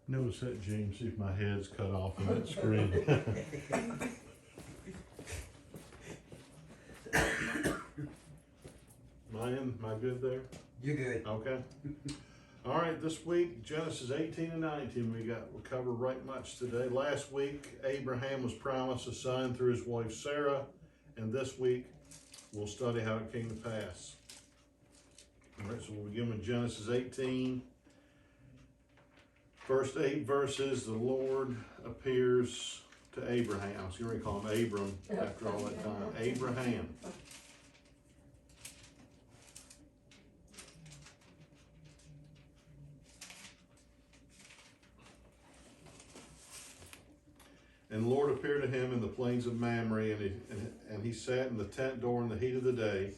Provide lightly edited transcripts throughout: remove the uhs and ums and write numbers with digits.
Notice that, James, see if my head's cut off on that screen. Am I good there? You're good. Okay. All right, this week, Genesis 18 and 19, we'll cover right much today. Last week, Abraham was promised a son through his wife Sarah, and this week, we'll study how it came to pass. All right, so we'll begin with Genesis 18. First 8 verses, the Lord appears to Abraham. I was going to call him Abram after all that time. Abraham. And the Lord appeared to him in the plains of Mamre, and he sat in the tent door in the heat of the day.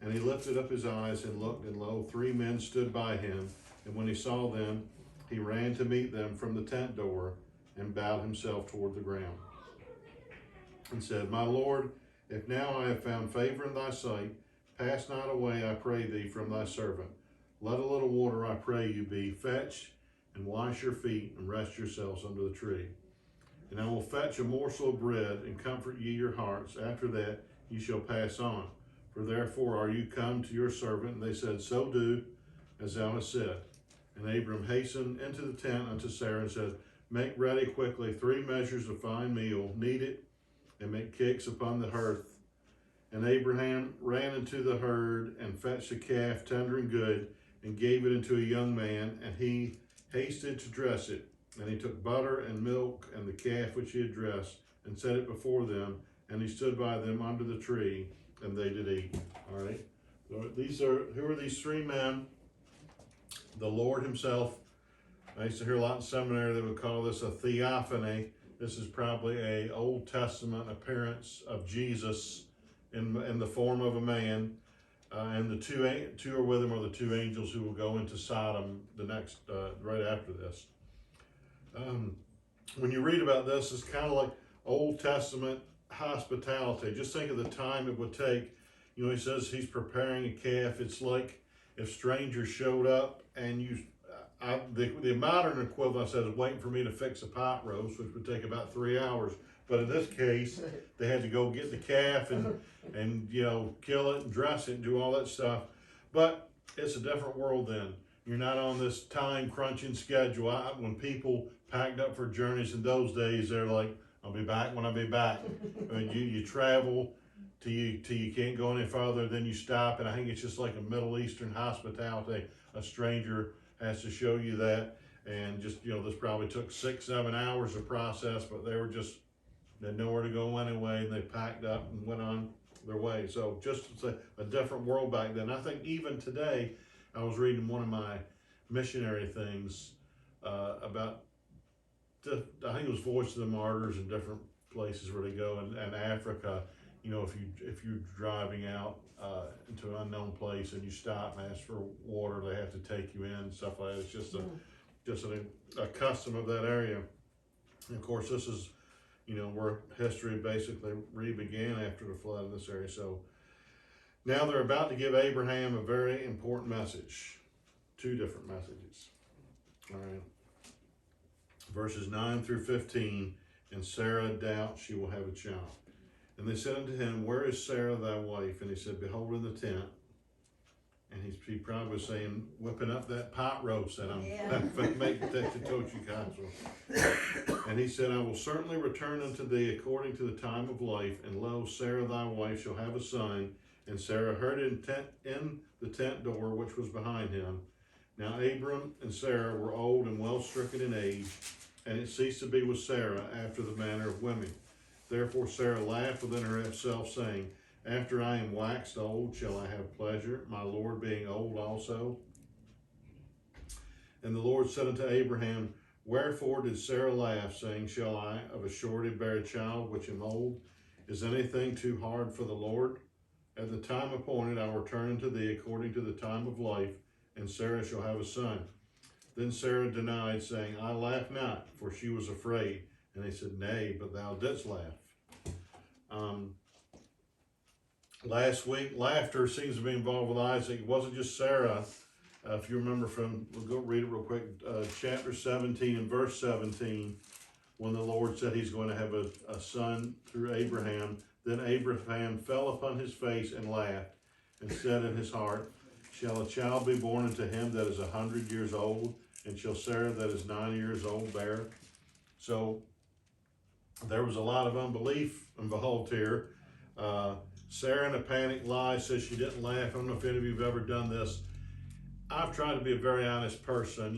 And he lifted up his eyes and looked, and lo, 3 men stood by him. And when he saw them, he ran to meet them from the tent door and bowed himself toward the ground. And said, My Lord, if now I have found favor in thy sight, pass not away, I pray thee, from thy servant. Let a little water, I pray you, be fetched, and wash your feet, and rest yourselves under the tree. And I will fetch a morsel of bread, and comfort ye your hearts. After that ye shall pass on. For therefore are you come to your servant? And they said, So do as thou hast said. And Abram hastened into the tent unto Sarah and said, Make ready quickly 3 measures of fine meal, knead it, and make cakes upon the hearth. And Abraham ran into the herd and fetched a calf tender and good, and gave it unto a young man, and he hasted to dress it. And he took butter and milk and the calf which he had dressed, and set it before them, and he stood by them under the tree, and they did eat. All right. So who are these 3 men? The Lord himself. I used to hear a lot in seminary, they would call this a theophany. This is probably a Old Testament appearance of Jesus in the form of a man. And the two are with him, are the 2 angels who will go into Sodom the next, right after this. When you read about this, it's kind of like Old Testament hospitality. Just think of the time it would take. You know, he says he's preparing a calf. It's like if strangers showed up and the modern equivalent says waiting for me to fix a pot roast, which would take about 3 hours. But in this case, they had to go get the calf and you know, kill it and dress it and do all that stuff. But it's a different world then. You're not on this time crunching schedule. When people packed up for journeys in those days, they're like, I'll be back when I be back. I mean, you travel till you can't go any farther, then you stop. And I think it's just like a Middle Eastern hospitality. A stranger has to show you that. And just, you know, this probably took 6-7 hours of process, but they had nowhere to go anyway. And they packed up and went on their way. So just a different world back then. I think even today, I was reading one of my missionary things about, I think it was Voice of the Martyrs in different places where they go in Africa. You know, if you're driving out into an unknown place and you stop and ask for water, they have to take you in and stuff like that. It's just a custom of that area. And of course, this is, you know, where history basically began after the flood in this area. So now they're about to give Abraham a very important message. 2 different messages. All right. Verses 9 through 15. And Sarah doubts she will have a child. And they said unto him, Where is Sarah thy wife? And he said, Behold, in the tent. And he probably was saying, whipping up that pot roast that I'm making that Tochi casserole. And he said, I will certainly return unto thee according to the time of life. And lo, Sarah thy wife shall have a son. And Sarah heard in the tent door which was behind him. Now Abram and Sarah were old and well stricken in age, and it ceased to be with Sarah after the manner of women. Therefore Sarah laughed within herself, saying, After I am waxed old, shall I have pleasure, my Lord being old also? And the Lord said unto Abraham, Wherefore did Sarah laugh, saying, Shall I of a surety bear a child which am old? Is anything too hard for the Lord? At the time appointed I will return unto thee according to the time of life, and Sarah shall have a son. Then Sarah denied, saying, I laugh not, for she was afraid. And they said, Nay, but thou didst laugh. Last week, laughter seems to be involved with Isaac. It wasn't just Sarah If you remember we'll go read it real quick, chapter 17 and verse 17, when the Lord said he's going to have a son through Abraham. Then Abraham fell upon his face and laughed, and said in his heart, shall a child be born unto him that is 100 years old, and shall Sarah that is 90 years old bear? So there was a lot of unbelief involved here. Sarah, in a panic lie, says she didn't laugh. I don't know if any of you have ever done this. I've tried to be a very honest person.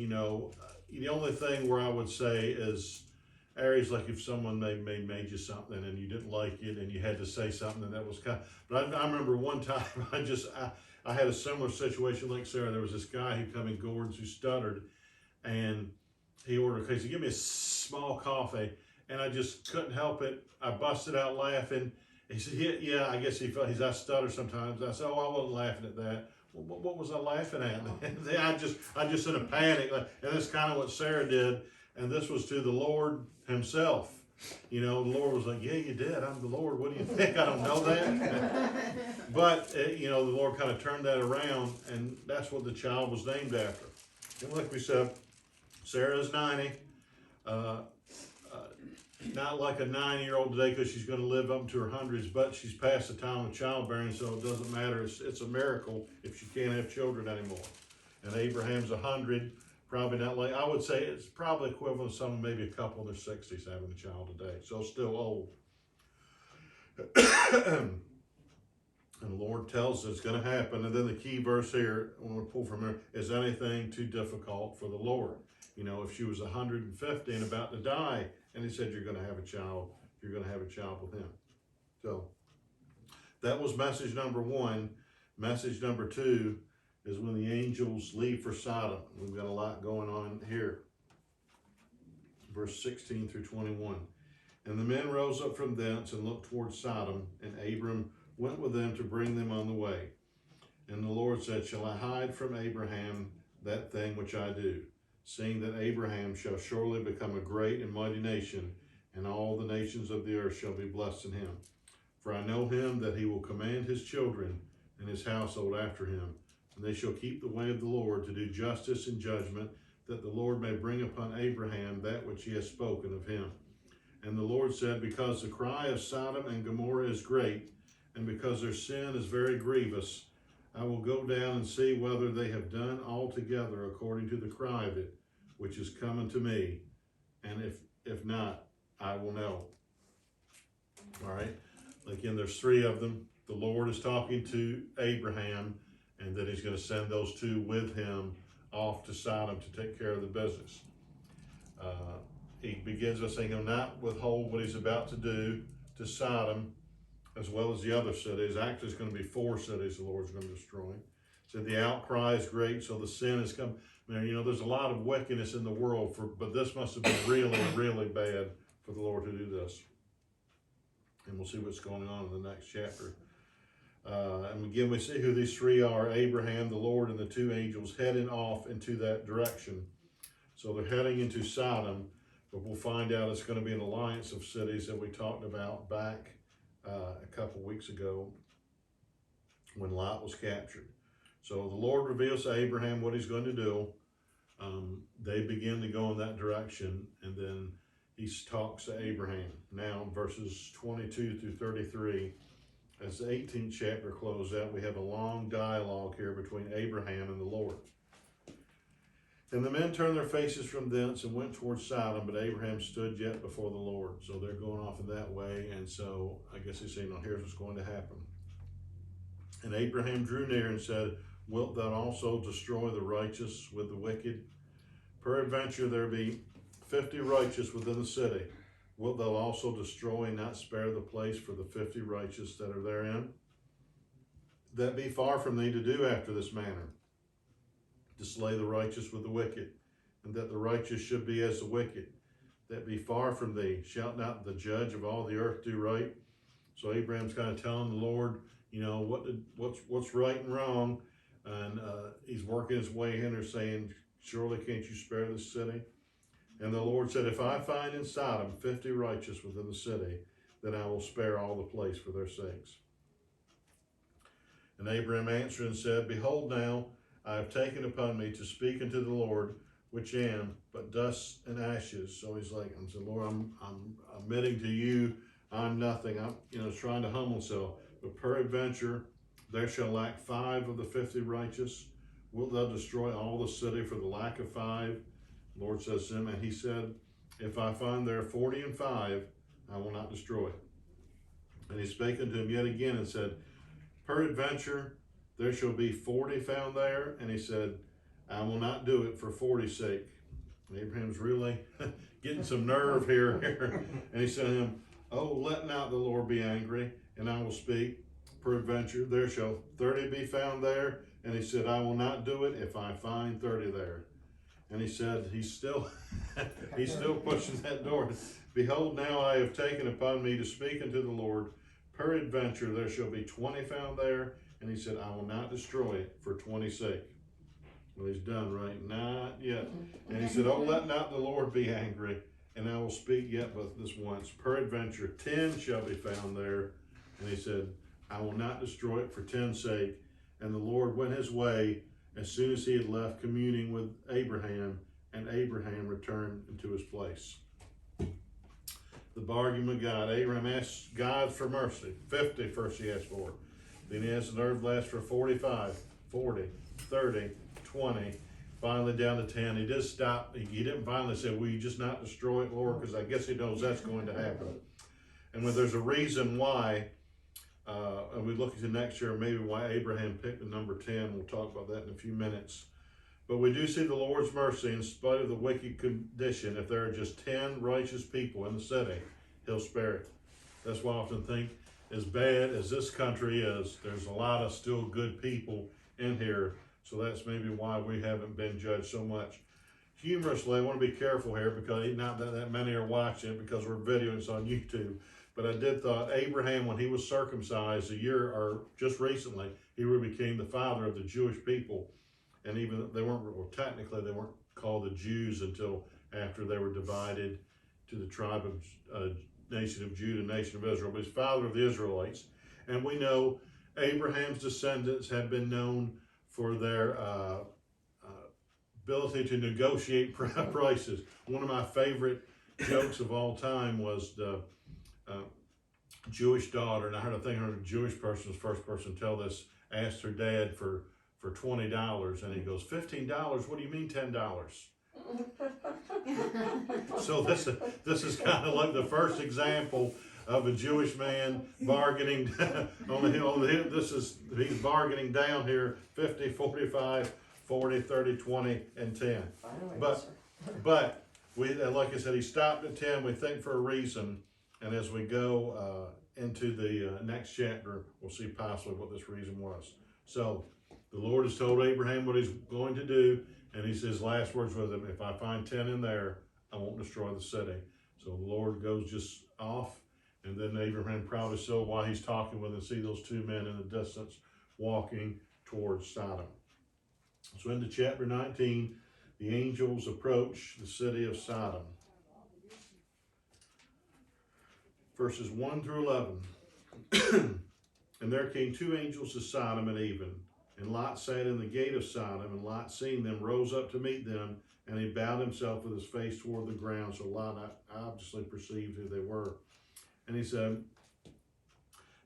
The only thing where I would say is areas like if someone made you something and you didn't like it and you had to say something that was but I remember one time I had a similar situation like Sarah. There was this guy who come in Gordon's who stuttered, and he ordered, he said, give me a small coffee, and I just couldn't help it. I busted out laughing. He said, yeah, I guess he felt, I stutter sometimes. I said, oh, I wasn't laughing at that. Well, what was I laughing at? I just in a panic, and that's kind of what Sarah did. And this was to the Lord himself. The Lord was like, yeah, you did. I'm the Lord. What do you think? I don't know that. But, the Lord kind of turned that around, and that's what the child was named after. And like we said, Sarah is 90. Not like a 9-year-old today, because she's going to live up to her hundreds, but she's past the time of childbearing, so it doesn't matter. It's a miracle if she can't have children anymore. And Abraham's 100. Probably not like, I would say it's probably equivalent to someone, maybe a couple in their 60s having a child today. So still old. And the Lord tells us it's going to happen. And then the key verse here, I want to pull from here, is anything too difficult for the Lord? If she was 150 and about to die, and he said, you're going to have a child, you're going to have a child with him. So that was message number 1. Message number 2 is when the angels leave for Sodom. We've got a lot going on here. Verse 16 through 21. And the men rose up from thence and looked toward Sodom, and Abram went with them to bring them on the way. And the Lord said, shall I hide from Abraham that thing which I do, seeing that Abraham shall surely become a great and mighty nation, and all the nations of the earth shall be blessed in him. For I know him that he will command his children and his household after him, and they shall keep the way of the Lord to do justice and judgment, that the Lord may bring upon Abraham that which he has spoken of him. And the Lord said, because the cry of Sodom and Gomorrah is great, and because their sin is very grievous, I will go down and see whether they have done altogether according to the cry of it, which is coming to me. And if not, I will know. All right. Again, there's 3 of them. The Lord is talking to Abraham, and then he's going to send those 2 with him off to Sodom to take care of the business. He begins by saying he'll not withhold what he's about to do to Sodom, as well as the other cities. Actually, it's going to be 4 cities the Lord's going to destroy. So the outcry is great, so the sin has come. There's a lot of wickedness in the world, but this must have been really, really bad for the Lord to do this. And we'll see what's going on in the next chapter. And again, we see who these 3 are: Abraham, the Lord, and the 2 angels heading off into that direction. So they're heading into Sodom, but we'll find out it's going to be an alliance of cities that we talked about back a couple weeks ago when Lot was captured. So the Lord reveals to Abraham what he's going to do. They begin to go in that direction, and then he talks to Abraham. Now, verses 22 through 33, as the 18th chapter closes out, we have a long dialogue here between Abraham and the Lord. And the men turned their faces from thence and went toward Sodom, but Abraham stood yet before the Lord. So they're going off in that way, and so I guess he's saying, here's what's going to happen. And Abraham drew near and said, wilt thou also destroy the righteous with the wicked? Peradventure there be 50 righteous within the city. Wilt thou also destroy and not spare the place for the 50 righteous that are therein? That be far from thee to do after this manner, to slay the righteous with the wicked, and that the righteous should be as the wicked. That be far from thee. Shalt not the judge of all the earth do right? So Abraham's kind of telling the Lord, what's right and wrong, and he's working his way in there, saying, surely can't you spare this city? And the Lord said, if I find in Sodom 50 righteous within the city, then I will spare all the place for their sakes. And Abraham answered and said, behold now, I have taken upon me to speak unto the Lord, which am but dust and ashes. So he's like, I'm saying, Lord, I'm admitting to you, I'm nothing. I'm, trying to humble himself. But peradventure, there shall lack 5 of the 50 righteous. Wilt thou destroy all the city for the lack of 5? The Lord says to him, and he said, if I find there 40 and 5, I will not destroy it. And he spake unto him yet again and said, peradventure, there shall be 40 found there. And he said, I will not do it for 40's sake. And Abraham's really getting some nerve here. And he said to him, oh, let not the Lord be angry, and I will speak. Peradventure, there shall 30 be found there. And he said, I will not do it if I find 30 there. And he said, he's still pushing that door. Behold, now I have taken upon me to speak unto the Lord. Peradventure, there shall be 20 found there. And he said, I will not destroy it for 20's sake. Well, he's done, right? Not yet. And he said, oh, let not the Lord be angry, and I will speak yet but this once. Peradventure, 10 shall be found there. And he said, I will not destroy it for 10's sake. And the Lord went his way as soon as he had left communing with Abraham, and Abraham returned into his place. The bargain with God. Abraham asked God for mercy. 50 first he asked for. Then he asked the nerve last for 45, 40, 30, 20, finally down to 10. He did stop. He didn't finally say, will you just not destroy it, Lord? Because I guess he knows that's going to happen. And when there's a reason why, and we look into next year, maybe why Abraham picked the number 10. We'll talk about that in a few minutes. But we do see the Lord's mercy in spite of the wicked condition. If there are just 10 righteous people in the city, he'll spare it. That's why I often think, as bad as this country is, there's a lot of still good people in here. So that's maybe why we haven't been judged so much. Humorously, I want to be careful here because not that many are watching it because we're videoing this on YouTube. But I did thought Abraham, when he was circumcised a year or just recently, he really became the father of the Jewish people. And even they weren't, well, technically they weren't called the Jews until after they were divided to the tribe of nation of Judah, nation of Israel. But he's father of the Israelites. And we know Abraham's descendants have been known for their ability to negotiate prices. One of my favorite jokes of all time was the Jewish daughter, and I heard a Jewish person, the first person to tell this, asked her dad for $20, and he goes, $15? What do you mean $10? So this is kind of like the first example of a Jewish man bargaining on the hill. He's bargaining down here 50, 45, 40, 30, 20, and 10. But we, like I said, he stopped at 10. We think for a reason. And as we go into the next chapter, we'll see possibly what this reason was. So the Lord has told Abraham what he's going to do. And he says last words with him, if I find 10 in there, I won't destroy the city. So the Lord goes just off. And then Abraham proudly so while he's talking with him, see those 2 men in the distance walking towards Sodom. So into chapter 19, the angels approach the city of Sodom. Verses 1 through 11. And there came 2 angels to Sodom and even. And Lot sat in the gate of Sodom, and Lot, seeing them, rose up to meet them, and he bowed himself with his face toward the ground. So Lot obviously perceived who they were. And he said,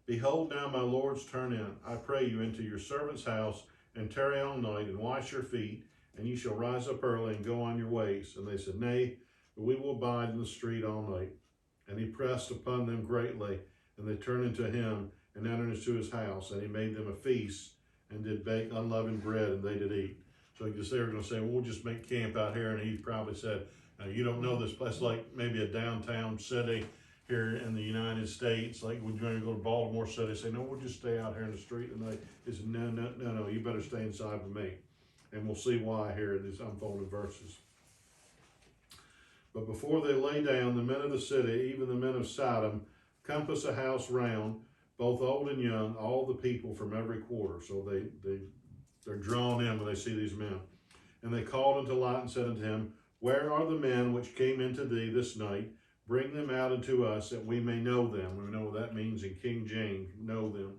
behold, now my lords, turn in, I pray you, into your servant's house, and tarry all night, and wash your feet, and you shall rise up early and go on your ways. And they said, nay, but we will abide in the street all night. And he pressed upon them greatly, and they turned into him, and entered into his house, and he made them a feast, and did bake unleavened bread, and they did eat. So I guess they were going to say, well, we'll just make camp out here. And he probably said, you don't know this place, like maybe a downtown city here in the United States. Like, would you want to go to Baltimore City? Say, no, we'll just stay out here in the street. And they said, no, you better stay inside with me. And we'll see why here in these unfolding verses. But before they lay down, the men of the city, even the men of Sodom, compass a house round, both old and young, all the people from every quarter. So they're drawn in when they see these men. And they called unto Lot and said unto him, where are the men which came into thee this night? Bring them out unto us, that we may know them. We know what that means in King James, know them.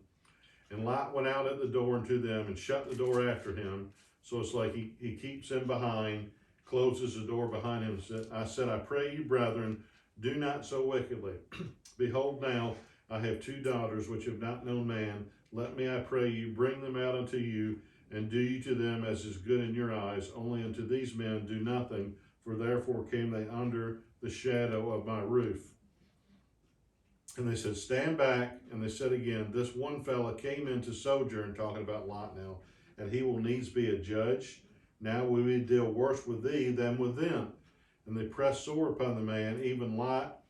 And Lot went out at the door unto them, and shut the door after him. So it's like he keeps him behind, closes the door behind him, and said, I pray you, brethren, do not so wickedly. Behold, now I have 2 daughters which have not known man. Let me, I pray you, bring them out unto you, and do you to them as is good in your eyes. Only unto these men do nothing, for therefore came they under the shadow of my roof. And they said, stand back. And they said again, this one fellow came in to sojourn, talking about Lot now, and he will needs be a judge. Now we will deal worse with thee than with them. And they pressed sore upon the man, even Lot,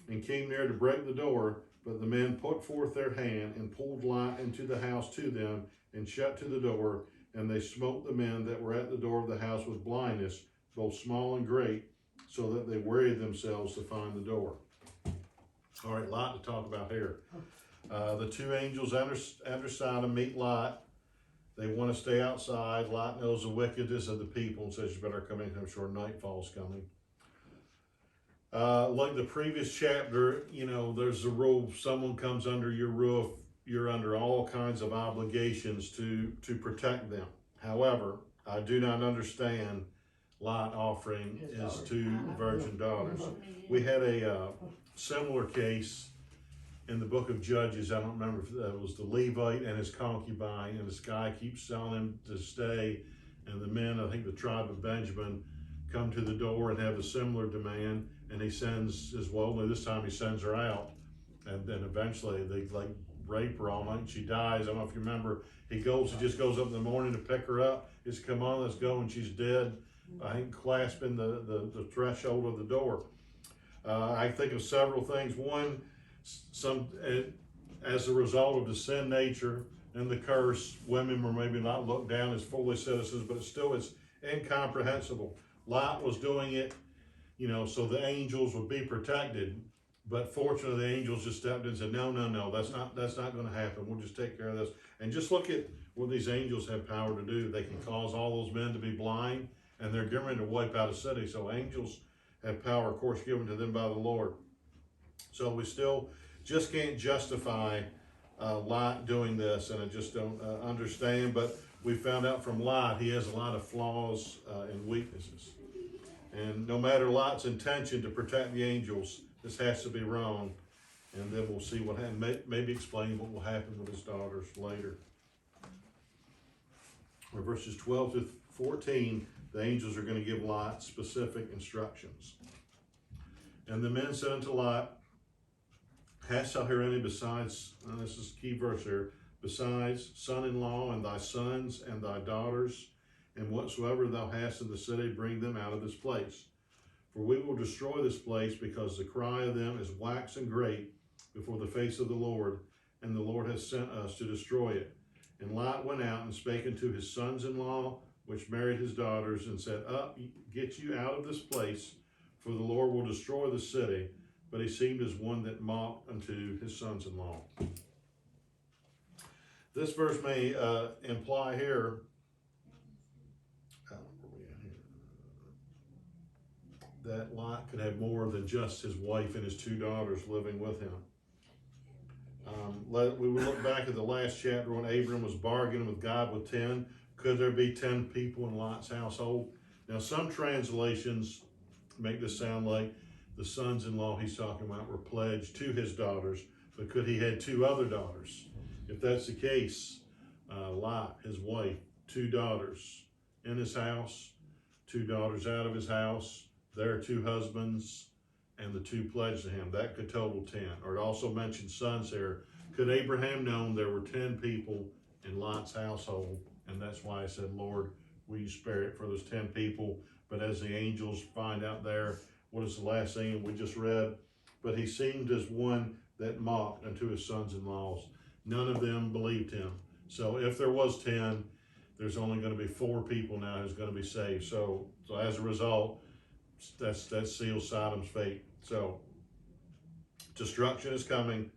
and came near to break the door. But the men put forth their hand and pulled Lot into the house to them, and shut to the door. And they smote the men that were at the door of the house with blindness, both small and great, so that they wearied themselves to find the door. All right, Lot to talk about here. The 2 angels enter Sodom, meet Lot. They want to stay outside. Lot knows the wickedness of the people and says, you better come in, I'm sure nightfall's coming. Like the previous chapter, there's a rule, if someone comes under your roof, you're under all kinds of obligations to protect them. However, I do not understand Lot offering his 2 virgin daughters. We had a similar case in the book of Judges. I don't remember if that was the Levite and his concubine, and this guy keeps telling him to stay, and the men, I think the tribe of Benjamin, come to the door and have a similar demand, and he sends, as well, this time he sends her out, and then eventually they rape her all night and she dies. I don't know if you remember, he just goes up in the morning to pick her up. It's come on, let's go, and she's dead, I think clasping the threshold of the door. I think of several things. One, as a result of the sin nature and the curse, women were maybe not looked down as fully citizens, but it's incomprehensible. Lot was doing it, so the angels would be protected. But fortunately, the angels just stepped in and said, no, that's not going to happen. We'll just take care of this. And just look at what these angels have power to do. They can cause all those men to be blind, and they're getting ready to wipe out a city. So angels have power, of course, given to them by the Lord. So we still just can't justify Lot doing this, and I just don't understand. But we found out from Lot, he has a lot of flaws and weaknesses. And no matter Lot's intention to protect the angels, this has to be wrong. And then we'll see what happens, maybe explain what will happen with his daughters later. Or verses 12 to 14, the angels are going to give Lot specific instructions. And the men said unto Lot, hast thou here any besides, this is a key verse here, besides son-in-law and thy sons and thy daughters, and whatsoever thou hast in the city, bring them out of this place. For we will destroy this place, because the cry of them is waxen great before the face of the Lord, and the Lord has sent us to destroy it. And Lot went out and spake unto his sons-in-law, which married his daughters, and said, up, get you out of this place, for the Lord will destroy the city. But he seemed as one that mocked unto his sons-in-law. This verse may imply here, that Lot could have more than just his wife and his 2 daughters living with him. We will look back at the last chapter when Abram was bargaining with God with 10. Could there be 10 people in Lot's household? Now, some translations make this sound like the sons-in-law he's talking about were pledged to his daughters, but could he had 2 other daughters? If that's the case, Lot, his wife, 2 daughters in his house, 2 daughters out of his house, their 2 husbands, and the 2 pledged to him. That could total 10. Or it also mentions sons here. Could Abraham known there were 10 people in Lot's household? And that's why I said, Lord, will you spare it for those 10 people? But as the angels find out there, what is the last thing we just read? But he seemed as one that mocked unto his sons-in-laws. None of them believed him. So if there was 10, there's only going to be 4 people now who's going to be saved. So as a result, that seals Sodom's fate. So destruction is coming,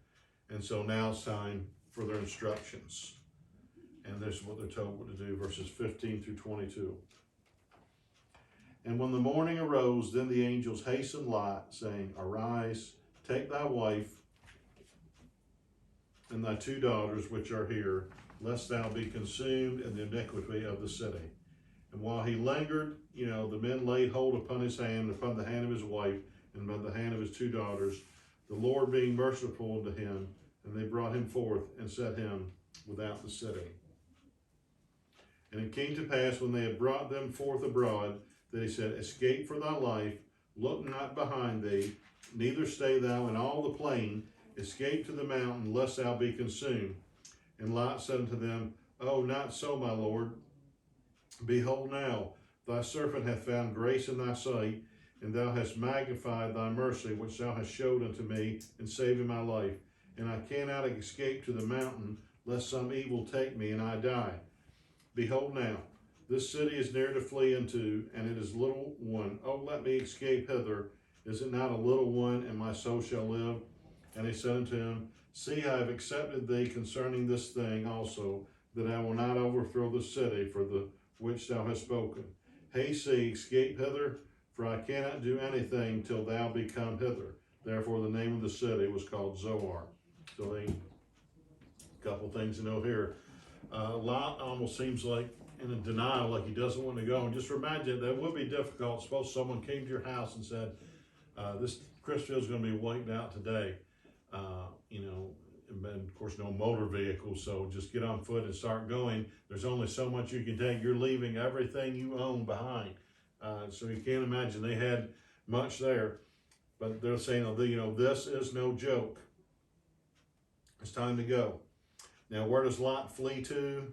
and so now it's time for their instructions. And this is what they're told what to do, verses 15 through 22. And when the morning arose, then the angels hastened Lot, saying, arise, take thy wife and thy 2 daughters which are here, lest thou be consumed in the iniquity of the city. And while he lingered, the men laid hold upon his hand, upon the hand of his wife, and upon the hand of his 2 daughters, the Lord being merciful unto him, and they brought him forth and set him without the city. And it came to pass, when they had brought them forth abroad, that he said, Escape for thy life, look not behind thee, neither stay thou in all the plain, escape to the mountain, lest thou be consumed. And Lot said unto them, Oh, not so, my Lord. Behold now, thy servant hath found grace in thy sight, and thou hast magnified thy mercy, which thou hast showed unto me, in saving my life. And I cannot escape to the mountain, lest some evil take me, and I die. Behold now, this city is near to flee into, and it is little one. Oh, let me escape hither. Is it not a little one, and my soul shall live? And he said unto him, See, I have accepted thee concerning this thing also, that I will not overthrow the city for the which thou hast spoken. Haste thee, escape hither, for I cannot do anything till thou be come hither. Therefore the name of the city was called Zoar. So a couple things to know here. Lot almost seems like in a denial, like he doesn't want to go. And just remind you, that would be difficult. Suppose someone came to your house and said, this Chrisfield is going to be wiped out today. And of course no motor vehicles, so just get on foot and start going. There's only so much you can take. You're leaving everything you own behind. So you can't imagine they had much there. But they're saying, this is no joke. It's time to go. Now, where does Lot flee to?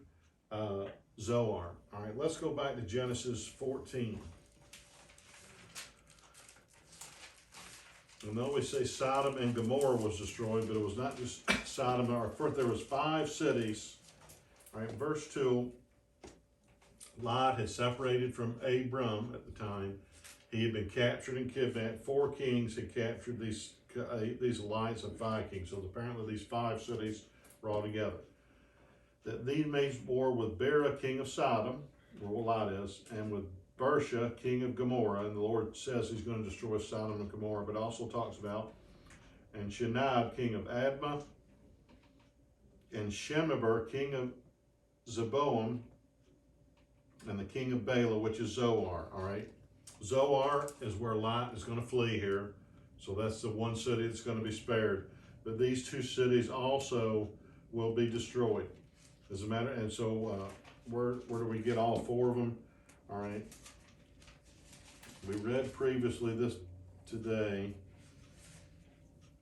Zoar. All right, let's go back to Genesis 14. And they always say Sodom and Gomorrah was destroyed, but it was not just Sodom. First, there was 5 cities. All right, verse 2, Lot had separated from Abram at the time. He had been captured and kidnapped. 4 kings had captured these alliance of 5 kings. So apparently these 5 cities were all together. That these made war with Bera, king of Sodom, where Lot is, and with Bersha, king of Gomorrah. And the Lord says he's going to destroy Sodom and Gomorrah, but also talks about, and Shinab, king of Admah, and Shemeber, king of Zeboam, and the king of Bela, which is Zoar. All right, Zoar is where Lot is going to flee here. So that's the one city that's going to be spared. But these 2 cities also will be destroyed. As a matter, and so where do we get all 4 of them? All right. We read previously this today,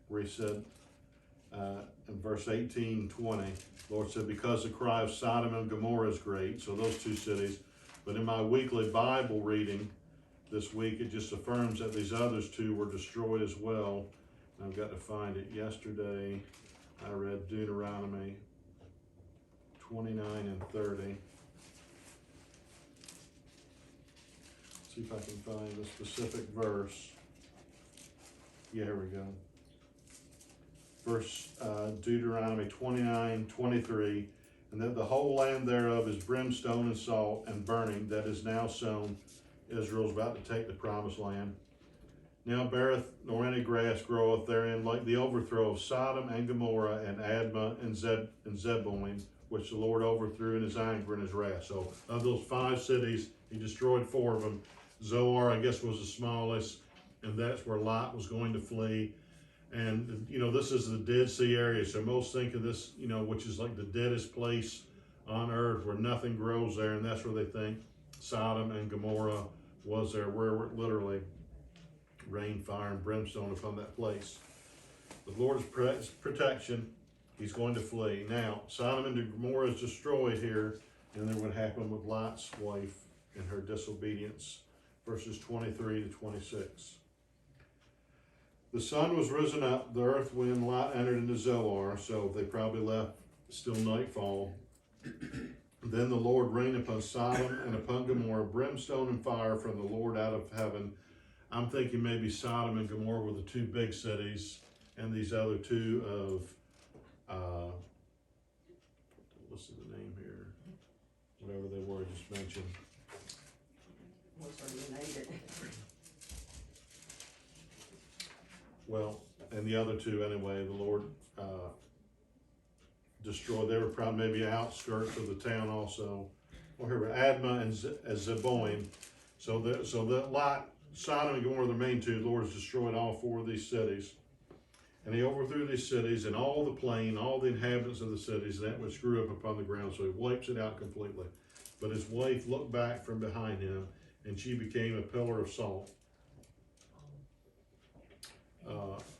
where he said in verse 18-20, the Lord said, because the cry of Sodom and Gomorrah is great, so those 2 cities. But in my weekly Bible reading this week, it just affirms that these others 2 were destroyed as well. And I've got to find it. Yesterday, I read Deuteronomy 29 and 30. See if I can find the specific verse. Yeah, here we go. Verse Deuteronomy 29:23, and that the whole land thereof is brimstone and salt and burning, that is now sown. Israel's about to take the promised land. Now beareth nor any grass groweth therein, like the overthrow of Sodom and Gomorrah and Admah and Zeboim, which the Lord overthrew in his anger and his wrath. So of those 5 cities, he destroyed 4 of them. Zoar, I guess, was the smallest, and that's where Lot was going to flee. And, this is the Dead Sea area, so most think of this, which is like the deadest place on earth where nothing grows there, and that's where they think Sodom and Gomorrah was there, where it literally rained fire and brimstone upon that place. The Lord's protection, he's going to flee. Now, Sodom and Gomorrah is destroyed here, and then what happened with Lot's wife and her disobedience. Verses 23-26. The sun was risen up, the earth when Lot entered into Zoar, so they probably left still nightfall. Then the Lord rained upon Sodom and upon Gomorrah brimstone and fire from the Lord out of heaven. I'm thinking maybe Sodom and Gomorrah were the 2 big cities, and these other 2 of, what's the name here? Whatever they were I just mentioned. Well, and the other 2 anyway, the Lord destroyed. They were probably maybe outskirts of the town also. or here, Admah and Zeboim. So the Lot, Sodom and Gomorrah, the main two, the Lord has destroyed all four of these cities. And he overthrew these cities and all the plain, all the inhabitants of the cities, that which grew up upon the ground. So he wipes it out completely. But his wife looked back from behind him, and she became a pillar of salt.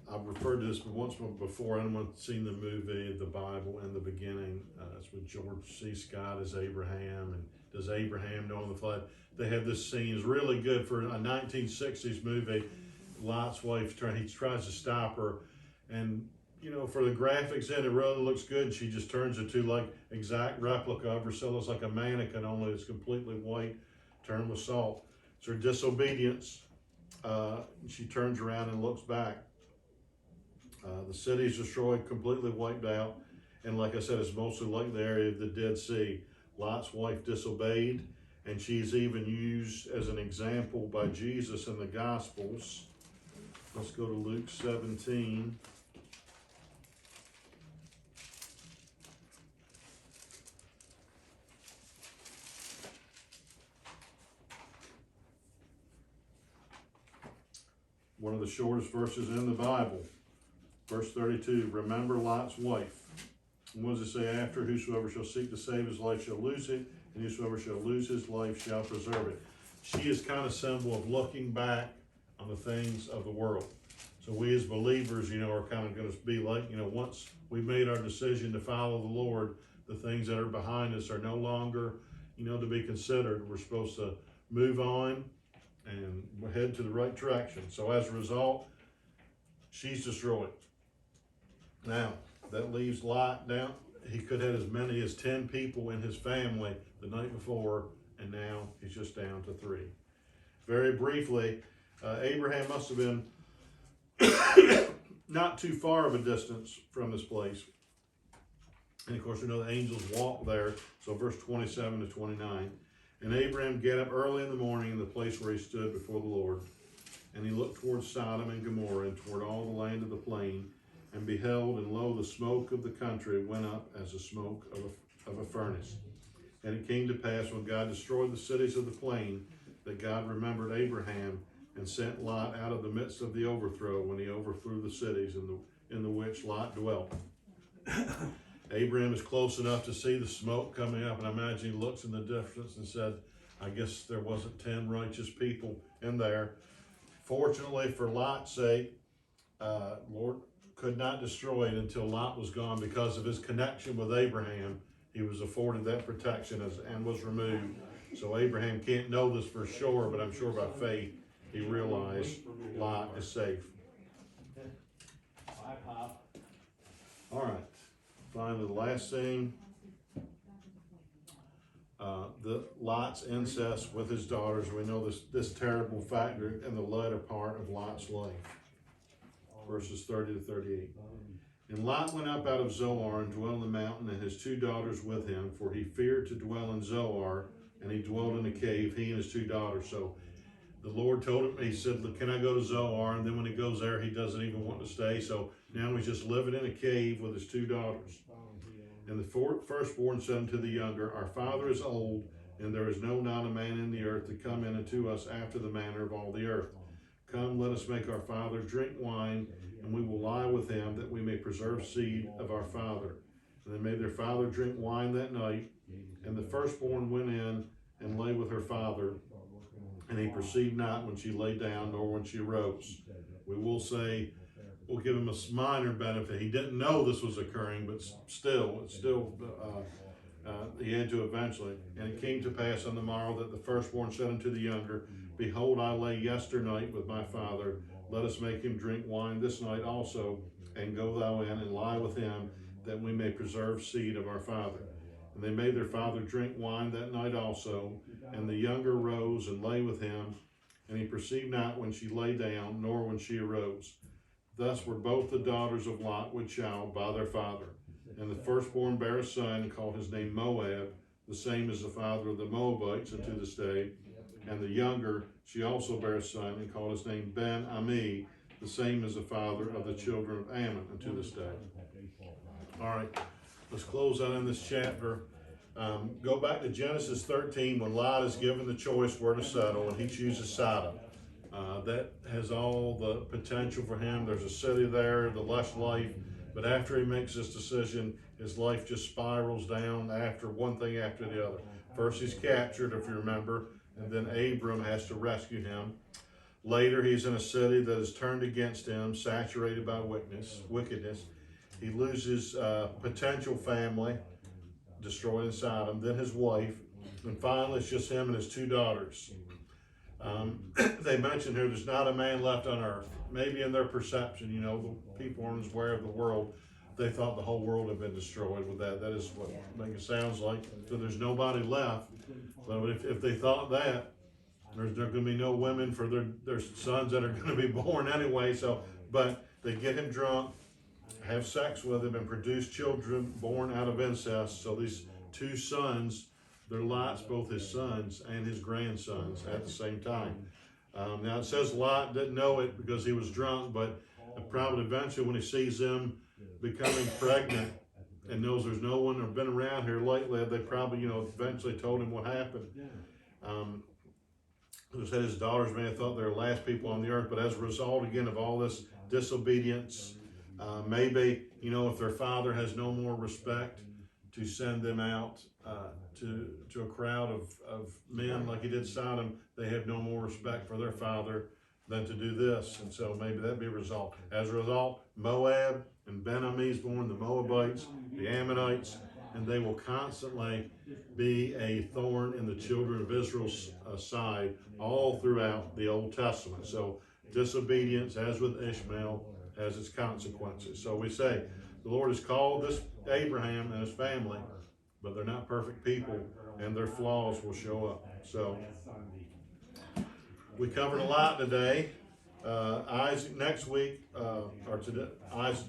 I've referred to this once before. Anyone's seen the movie, The Bible in the Beginning? It's with George C. Scott as Abraham, and does Abraham know in the flood? They have this scene. It's really good for a 1960s movie. Lot's wife, he tries to stop her, and you know, for the graphics in it really looks good. She just turns into like exact replica of herself. It's like a mannequin, only it's completely white, turned with salt. It's her disobedience. She turns around and looks back. The city is destroyed, completely wiped out. And like I said, it's mostly like the area of the Dead Sea. Lot's wife disobeyed, and she's even used as an example by Jesus in the Gospels. Let's go to Luke 17. One of the shortest verses in the Bible. Verse 32, remember Lot's wife. And what does it say after? Whosoever shall seek to save his life shall lose it, and whosoever shall lose his life shall preserve it. She is kind of symbol of looking back on the things of the world. So we as believers, you know, are kind of going to be like, you know, once we've made our decision to follow the Lord, the things that are behind us are no longer, you know, to be considered. We're supposed to move on and head to the right direction. So as a result, she's destroyed. Now, that leaves Lot down. He could have as many as 10 people in his family the night before, and now he's just down to 3. Very briefly, Abraham must have been not too far of a distance from this place. And of course, we know the angels walk there. So verse 27 to 29. And Abraham get up early in the morning in the place where he stood before the Lord. And he looked toward Sodom and Gomorrah and toward all the land of the plain, and beheld, and lo, the smoke of the country went up as the smoke of a furnace. And it came to pass, when God destroyed the cities of the plain, that God remembered Abraham, and sent Lot out of the midst of the overthrow, when he overthrew the cities in the which Lot dwelt. Abraham is close enough to see the smoke coming up, and I imagine he looks in the distance and said, I guess there wasn't 10 righteous people in there. Fortunately for Lot's sake, Lord could not destroy it until Lot was gone. Because of his connection with Abraham, he was afforded that protection and was removed. So Abraham can't know this for sure, but I'm sure by faith he realized Lot is safe. All right. Finally, the last thing, the Lot's incest with his daughters. We know this terrible factor in the latter part of Lot's life. Verses 30 to 38. And Lot went up out of Zoar and dwelt in the mountain, and his 2 daughters with him, for he feared to dwell in Zoar, and he dwelt in a cave, he and his 2 daughters. So the Lord told him, he said, look, can I go to Zoar? And then when he goes there, he doesn't even want to stay. So now he's just living in a cave with his 2 daughters. And the firstborn said unto the younger, our father is old, and there is not a man in the earth to come in unto us after the manner of all the earth. Come, let us make our father drink wine, and we will lie with him, that we may preserve seed of our father. And they made their father drink wine that night. And the firstborn went in and lay with her father, and he perceived not when she lay down, nor when she arose. We will say, we'll give him a minor benefit. He didn't know this was occurring, but still, he had to eventually. And it came to pass on the morrow that the firstborn said unto the younger, behold, I lay yesternight with my father. Let us make him drink wine this night also, and go thou in and lie with him, that we may preserve seed of our father. And they made their father drink wine that night also. And the younger rose and lay with him, and he perceived not when she lay down, nor when she arose. Thus were both the daughters of Lot with child by their father. And the firstborn bare a son, and called his name Moab, the same as the father of the Moabites unto this day. And the younger, she also bare a son, and called his name Ben-Ami, the same as the father of the children of Ammon unto this day. All right, let's close out in this chapter. Go back to Genesis 13 when Lot is given the choice where to settle, and he chooses Sodom. That has all the potential for him. There's a city there, the lush life, but after he makes this decision, his life just spirals down after one thing after the other. First, he's captured, if you remember, and then Abram has to rescue him. Later, he's in a city that is turned against him, saturated by wickedness. He loses potential family, destroyed in Sodom, then his wife, and finally it's just him and his 2 daughters. They mention here there's not a man left on earth. Maybe in their perception, the people aren't aware of the world. They thought the whole world had been destroyed with that. That is what it sounds like. So there's nobody left. So if they thought that, there's going to be no women for their sons that are going to be born anyway. So, but they get him drunk, have sex with him, and produce children born out of incest. So these 2 sons, they're Lot's, both his sons and his grandsons at the same time. Now it says Lot didn't know it because he was drunk, but probably eventually when he sees them becoming pregnant and knows there's no one or been around here lately, they probably, eventually told him what happened. It said his daughters may have thought they were the last people on the earth, but as a result, again, of all this disobedience, maybe, if their father has no more respect, to send them out to a crowd of men like he did Sodom, they have no more respect for their father than to do this. And so maybe that'd be a result. As a result, Moab and Ben-Ammi is born, the Moabites, the Ammonites, and they will constantly be a thorn in the children of Israel's side all throughout the Old Testament. So disobedience, as with Ishmael, has its consequences. So we say the Lord has called this Abraham and his family, but they're not perfect people, and their flaws will show up. So we covered a lot today. Isaac next week, or today,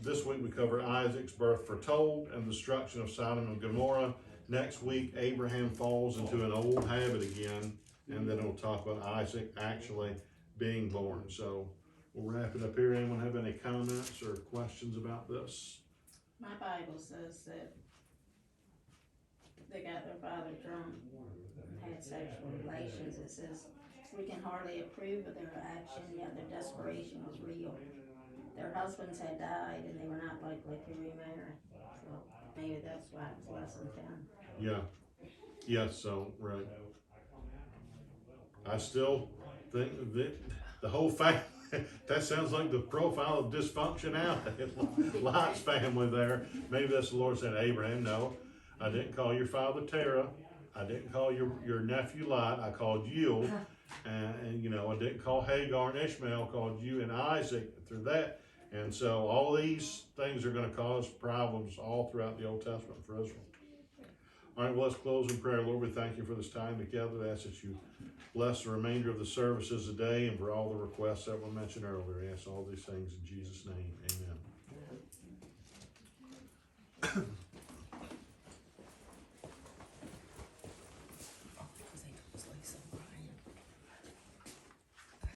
this week we covered Isaac's birth foretold and destruction of Sodom and Gomorrah. Next week, Abraham falls into an old habit again, and then we'll talk about Isaac actually being born. So we'll wrap it up here. Anyone have any comments or questions about this? My Bible says that they got their father drunk and had sexual relations. It says we can hardly approve of their action, yet their desperation was real. Their husbands had died and they were not likely to remarry. So maybe that's why it's less than 10. Yeah. Yes, so, right. I still think that the whole family, that sounds like the profile of dysfunctionality. Lot's family there. Maybe that's the Lord saying, Abraham, no, I didn't call your father Terah. I didn't call your nephew Lot. I called you. And I didn't call Hagar and Ishmael. I called you and Isaac through that. And so all these things are going to cause problems all throughout the Old Testament for Israel. All right, well, let's close in prayer. Lord, we thank you for this time together. I ask that you bless the remainder of the services today and for all the requests that were mentioned earlier. I ask all these things in Jesus' name. Amen.